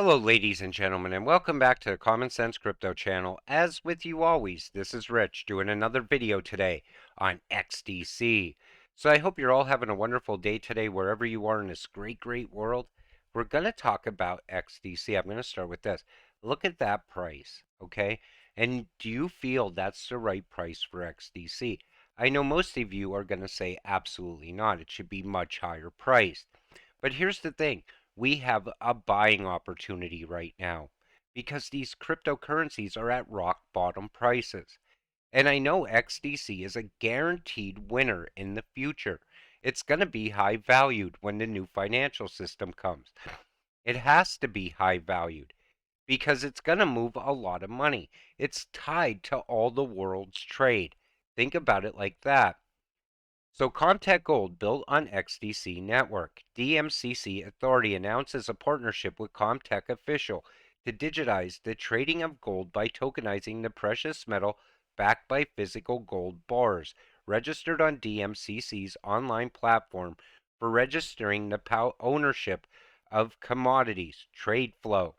Hello, ladies and gentlemen, and welcome back to the Common Sense Crypto channel. As with you always, this is Rich doing another video today on XDC. So I hope you're all having a wonderful day today wherever you are in this great world. We're going to talk about XDC. I'm going to start with this. Look at that price, okay? And do you feel that's the right price for XDC? I know most of you are going to say absolutely not. It should be much higher priced. But here's the thing. We have a buying opportunity right now because these cryptocurrencies are at rock bottom prices. And I know XDC is a guaranteed winner in the future. It's going to be high valued when the new financial system comes. It has to be high valued because it's going to move a lot of money. It's tied to all the world's trade. Think about it like that. So Comtech Gold built on XDC network. DMCC Authority announces a partnership with Comtech official to digitize the trading of gold by tokenizing the precious metal backed by physical gold bars, registered on DMCC's online platform for registering the ownership of commodities, trade flow.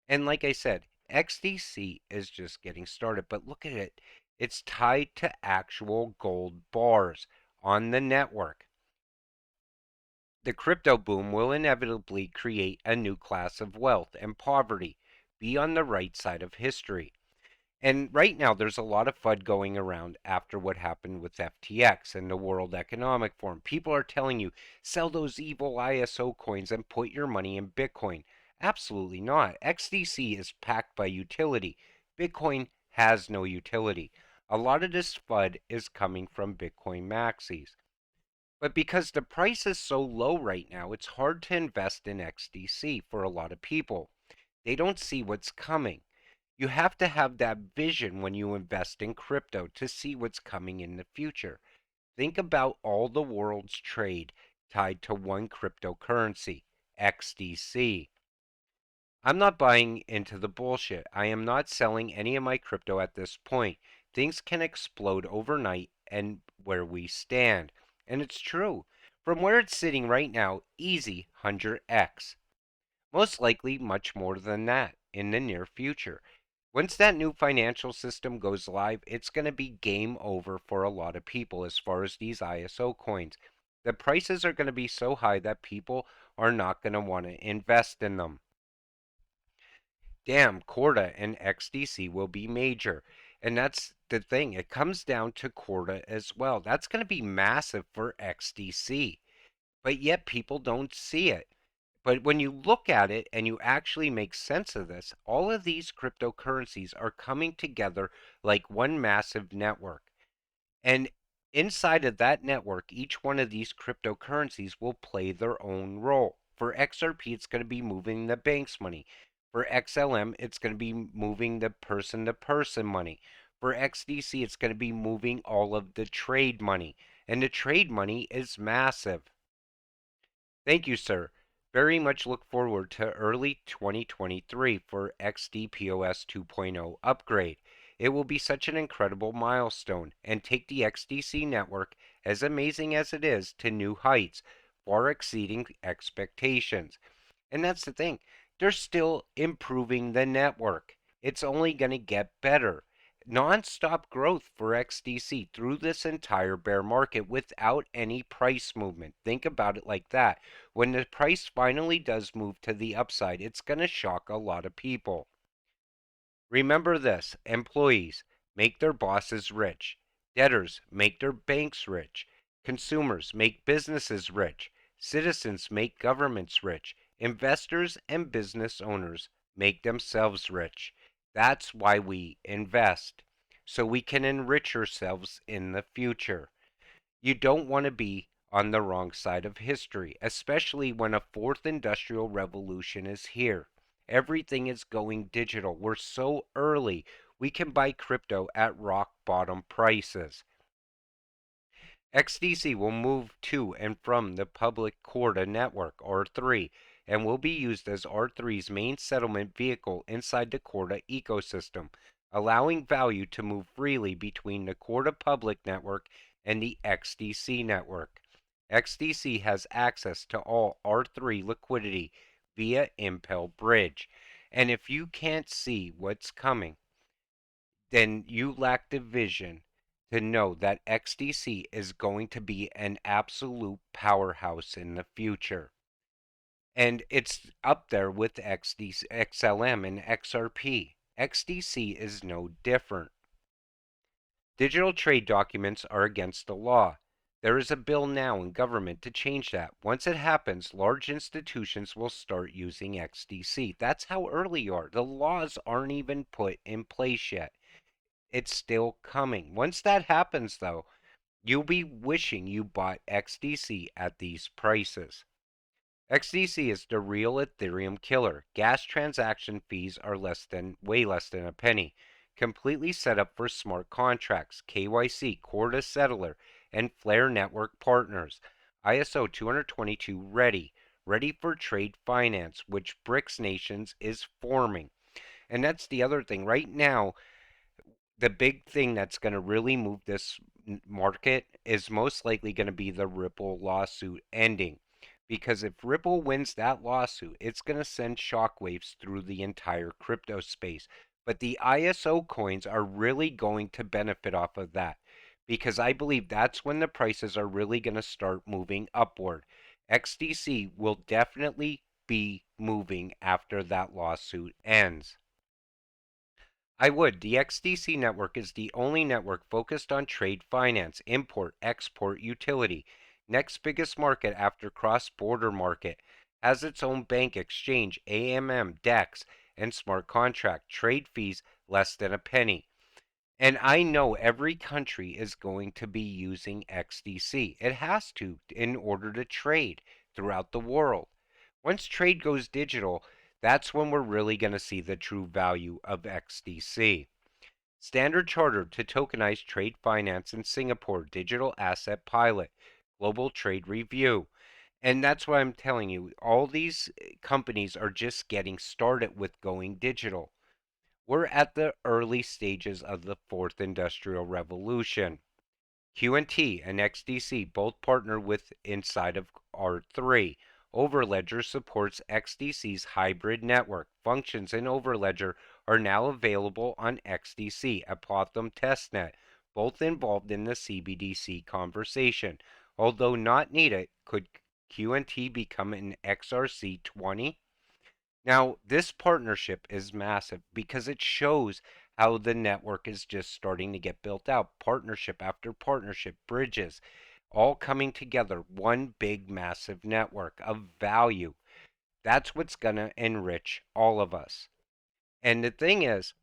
And like I said, XDC is just getting started, but look at it. It's tied to actual gold bars on the network. The crypto boom will inevitably create a new class of wealth and poverty. Be on the right side of history. And right now, there's a lot of FUD going around after what happened with FTX and the World Economic Forum. People are telling you, sell those evil ISO coins and put your money in Bitcoin. Absolutely not. XDC is packed by utility. Bitcoin has no utility. A lot of this FUD is coming from Bitcoin maxis. But because the price is so low right now, it's hard to invest in XDC for a lot of people. They don't see what's coming. You have to have that vision when you invest in crypto to see what's coming in the future. Think about all the world's trade tied to one cryptocurrency, XDC. I'm not buying into the bullshit. I am not selling any of my crypto at this point. Things can explode overnight and where we stand. And it's true. From where it's sitting right now, easy 100x. Most likely much more than that in the near future. Once that new financial system goes live, it's going to be game over for a lot of people as far as these ISO coins. The prices are going to be so high that people are not going to want to invest in them. Damn, Corda and XDC will be major. And that's the thing. It comes down to Corda as well. That's going to be massive for XDC. But yet people don't see it. But when you look at it and you actually make sense of this, all of these cryptocurrencies are coming together like one massive network. And inside of that network, each one of these cryptocurrencies will play their own role. For XRP, it's going to be moving the bank's money. For XLM, it's going to be moving the person to person money. For XDC, it's going to be moving all of the trade money. And the trade money is massive. Thank you, sir. Very much look forward to early 2023 for XDPOS 2.0 upgrade. It will be such an incredible milestone and take the XDC network, as amazing as it is, to new heights, far exceeding expectations. And that's the thing, they're still improving the network. It's only going to get better. Non-stop growth for XDC through this entire bear market without any price movement. Think about it like that. When the price finally does move to the upside, it's going to shock a lot of people. Remember this, employees make their bosses rich. Debtors make their banks rich. Consumers make businesses rich. Citizens make governments rich. Investors and business owners make themselves rich. That's why we invest, so we can enrich ourselves in the future. You don't want to be on the wrong side of history, especially when a fourth industrial revolution is here. Everything is going digital. We're so early. We can buy crypto at rock bottom prices. XDC will move to and from the public Corda network, R3, and will be used as R3's main settlement vehicle inside the Corda ecosystem, allowing value to move freely between the Corda public network and the XDC network. XDC has access to all R3 liquidity via Impel Bridge. And if you can't see what's coming, then you lack the vision to know that XDC is going to be an absolute powerhouse in the future. And it's up there with XDC, XLM, and XRP. XDC is no different. Digital trade documents are against the law. There is a bill now in government to change that. Once it happens, large institutions will start using XDC. That's how early you are. The laws aren't even put in place yet. It's still coming. Once that happens, though, you'll be wishing you bought XDC at these prices. XDC is the real Ethereum killer. Gas transaction fees are way less than a penny. Completely set up for smart contracts, KYC, core to settler, and Flare network partners. ISO 222 ready for trade finance, which BRICS nations is forming. And that's the other thing. Right now, the big thing that's going to really move this market is most likely going to be the Ripple lawsuit ending. Because if Ripple wins that lawsuit, it's going to send shockwaves through the entire crypto space. But the ISO coins are really going to benefit off of that. Because I believe that's when the prices are really going to start moving upward. XDC will definitely be moving after that lawsuit ends. I would. The XDC network is the only network focused on trade finance, import, export, utility. Next biggest market after cross-border market. Has its own bank exchange, AMM, DEX, and smart contract. Trade fees less than a penny. And I know every country is going to be using XDC. It has to in order to trade throughout the world. Once trade goes digital, that's when we're really going to see the true value of XDC. Standard Chartered to tokenize trade finance in Singapore, digital asset pilot, global trade review. And that's what I'm telling you. All these companies are just getting started with going digital. We're at the early stages of the fourth industrial revolution. QNT and XDC both partner with inside of R3. Overledger supports XDC's hybrid network. Functions in Overledger are now available on XDC, a Potham testnet, both involved in the CBDC conversation. Although not needed, could QNT become an XRC20? Now, this partnership is massive because it shows how the network is just starting to get built out. Partnership after partnership, bridges, all coming together. One big, massive network of value. That's what's going to enrich all of us. And the thing is,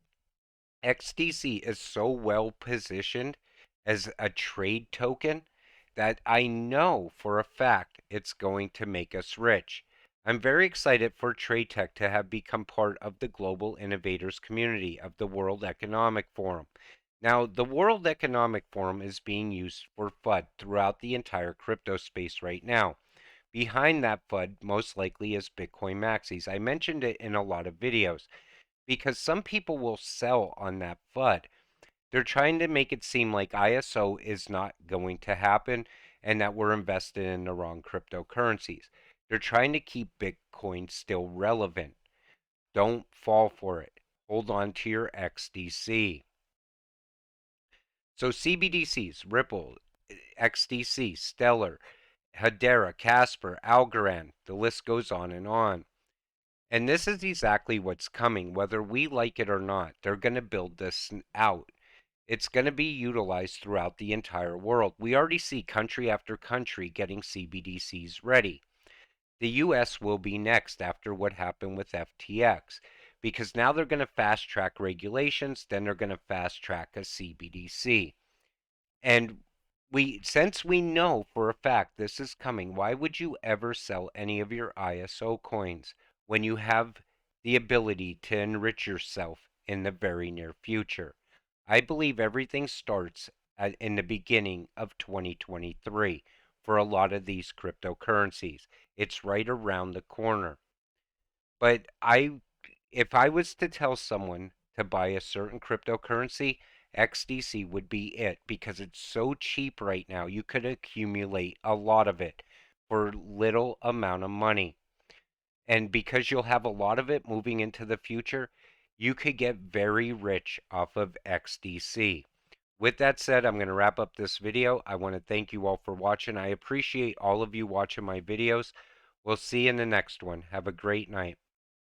XDC is so well positioned as a trade token that I know for a fact it's going to make us rich. I'm very excited for TradeTech to have become part of the global innovators community of the World Economic Forum. Now, the World Economic Forum is being used for FUD throughout the entire crypto space right now. Behind that FUD, most likely, is Bitcoin Maxis. I mentioned it in a lot of videos because some people will sell on that FUD. They're trying to make it seem like ISO is not going to happen and that we're invested in the wrong cryptocurrencies. They're trying to keep Bitcoin still relevant. Don't fall for it. Hold on to your XDC. So CBDCs, Ripple, XDC, Stellar, Hedera, Casper, Algorand, the list goes on and on. And this is exactly what's coming, whether we like it or not. They're going to build this out. It's going to be utilized throughout the entire world. We already see country after country getting CBDCs ready. The US will be next after what happened with FTX because now they're going to fast track regulations, then they're going to fast track a CBDC. And since we know for a fact this is coming, why would you ever sell any of your ISO coins when you have the ability to enrich yourself in the very near future? I believe everything starts in the beginning of 2023 for a lot of these cryptocurrencies. It's right around the corner. But if I was to tell someone to buy a certain cryptocurrency, XDC would be it because it's so cheap right now. You could accumulate a lot of it for little amount of money. And because you'll have a lot of it moving into the future, you could get very rich off of XDC. With that said, I'm going to wrap up this video. I want to thank you all for watching. I appreciate all of you watching my videos. We'll see you in the next one. Have a great night.